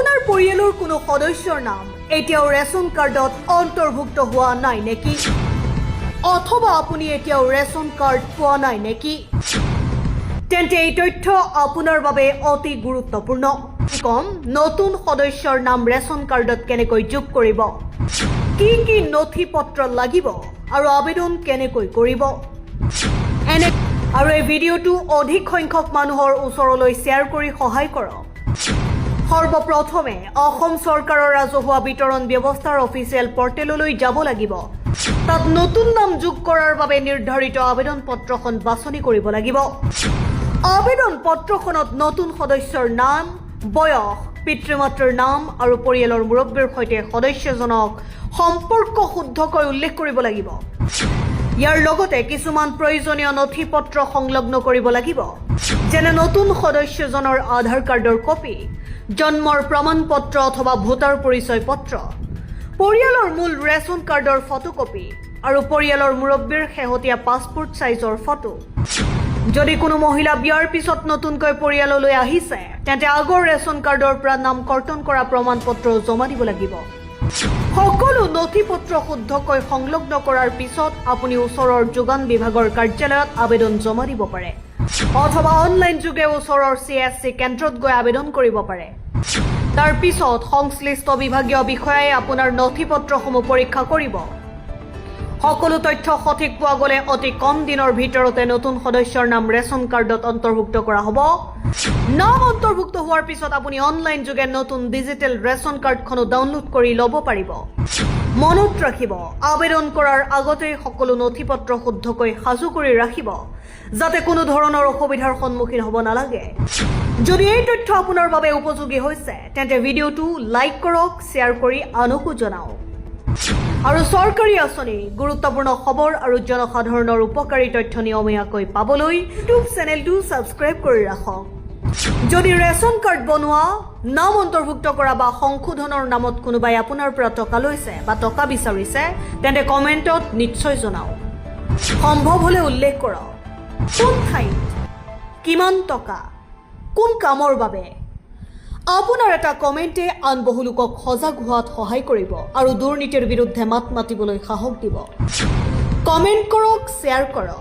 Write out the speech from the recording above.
আপোনাৰ পৰিয়ালৰ কোনো সদস্যৰ নাম এতিয়াও ৰেচন কাৰ্ডত অন্তৰ্ভুক্ত হোৱা নাই নেকি? অথবা আপুনি এতিয়াও ৰেচন কাৰ্ড পোৱা নাই নেকি? তেন্তে এই তথ্য আপোনাৰ বাবে অতি গুৰুত্বপূৰ্ণ। কম নতুন সদস্যৰ নাম ৰেচন কাৰ্ডত কেনেকৈ যোগ কৰিব, কি কি নথি পত্ৰ লাগিব আৰু আবেদন কেনেকৈ কৰিব, আৰু এই ভিডিঅ'টো অধিক সংখ্যক মানুহৰ ওচৰলৈ শ্বেয়াৰ কৰি সহায় কৰক। সৰ্বপ্ৰথমে অসম চৰকাৰৰ ৰাজহুৱা বিতৰণ ব্যৱস্থাৰ অফিচিয়েল পৰ্টেললৈ যাব লাগিব। তাত নতুন নাম যোগ কৰাৰ বাবে নিৰ্ধাৰিত আবেদন পত্ৰখন বাছনি কৰিব লাগিব। আবেদন পত্ৰখনত নতুন সদস্যৰ নাম, বয়স, পিতৃ-মাতৃৰ নাম আৰু পৰিয়ালৰ মুৰব্বীৰ সৈতে সদস্যজনক সম্পৰ্ক শুদ্ধকৈ উল্লেখ কৰিব লাগিব। ইয়াৰ লগতে কিছুমান প্ৰয়োজনীয় নথি পত্ৰ সংলগ্ন কৰিব লাগিব, যেনে নতুন সদস্যজনৰ আধাৰ কাৰ্ডৰ কপি, জন্মৰ প্ৰমাণ পত্ৰ অথবা ভোটাৰ পৰিচয় পত্ৰ, পৰিয়ালৰ মূল ৰেচন কাৰ্ডৰ ফটোকপি আৰু পৰিয়ালৰ মুৰব্বীৰ শেহতীয়া পাছপোৰ্ট সাইজৰ ফটো। যদি কোনো মহিলা বিয়াৰ পিছত নতুনকৈ পৰিয়াললৈ আহিছে, তেন্তে আগৰ ৰেচন কাৰ্ডৰ পৰা নাম কৰ্তন কৰা প্ৰমাণ পত্ৰ জমা দিব লাগিব। সকলো নথি পত্ৰ শুদ্ধকৈ সংলগ্ন কৰাৰ পিছত আপুনি ওচৰৰ যোগান বিভাগৰ কাৰ্যালয়ত আবেদন জমা দিব পাৰে, অথবা অনলাইন যোগে ওচৰৰ CSC কেন্দ্ৰত গৈ আবেদন কৰিব পাৰে। তাৰ পিছত সংশ্লিষ্ট বিভাগীয় বিষয়াই আপোনাৰ নথি পত্ৰসমূহ পৰীক্ষা কৰিব। সকলো তথ্য সঠিক পোৱা গ'লে অতি কম দিনৰ ভিতৰতে নতুন সদস্যৰ নাম ৰেচন কাৰ্ডত অন্তৰ্ভুক্ত কৰা হ'ব। নাম অন্তৰ্ভুক্ত হোৱাৰ পিছত আপুনি অনলাইন যোগে নতুন ডিজিটেল ৰেচন কাৰ্ডখনো ডাউনলোড কৰি ল'ব পাৰিব। মনত ৰাখিব, আবেদন কৰাৰ আগতেই সকলো নথি পত্ৰ শুদ্ধকৈ সাজু কৰি ৰাখিব, যাতে কোনো ধৰণৰ অসুবিধাৰ সন্মুখীন হ'ব নালাগে। যদি এই তথ্য আপোনাৰ বাবে উপযোগী হৈছে, তেন্তে ভিডিঅ'টো লাইক কৰক, শ্বেয়াৰ কৰি আনকো জনাওক। আৰু চৰকাৰী আঁচনি, গুৰুত্বপূৰ্ণ খবৰ আৰু জনসাধাৰণৰ উপকাৰী তথ্য নিয়মীয়াকৈ পাবলৈ ইউটিউব চেনেলটো ছাবস্ক্ৰাইব কৰি ৰাখক। যদি ৰেচন কাৰ্ড বনোৱা, নাম অন্তৰ্ভুক্ত কৰা বা সংশোধনৰ নামত কোনোবাই আপোনাৰ পৰা টকা লৈছে বা টকা বিচাৰিছে, তেন্তে কমেণ্টত নিশ্চয় জনাওক। সম্ভৱ হ'লে উল্লেখ কৰক কোন ঠাইত, কিমান টকা, কোন কামৰ বাবে। আপোনাৰ এটা কমেণ্টে আন বহু লোকক সজাগ হোৱাত সহায় কৰিব আৰু দুৰ্নীতিৰ বিৰুদ্ধে মাত মাতিবলৈ সাহস দিব। কমেণ্ট কৰক, শ্বেয়াৰ কৰক।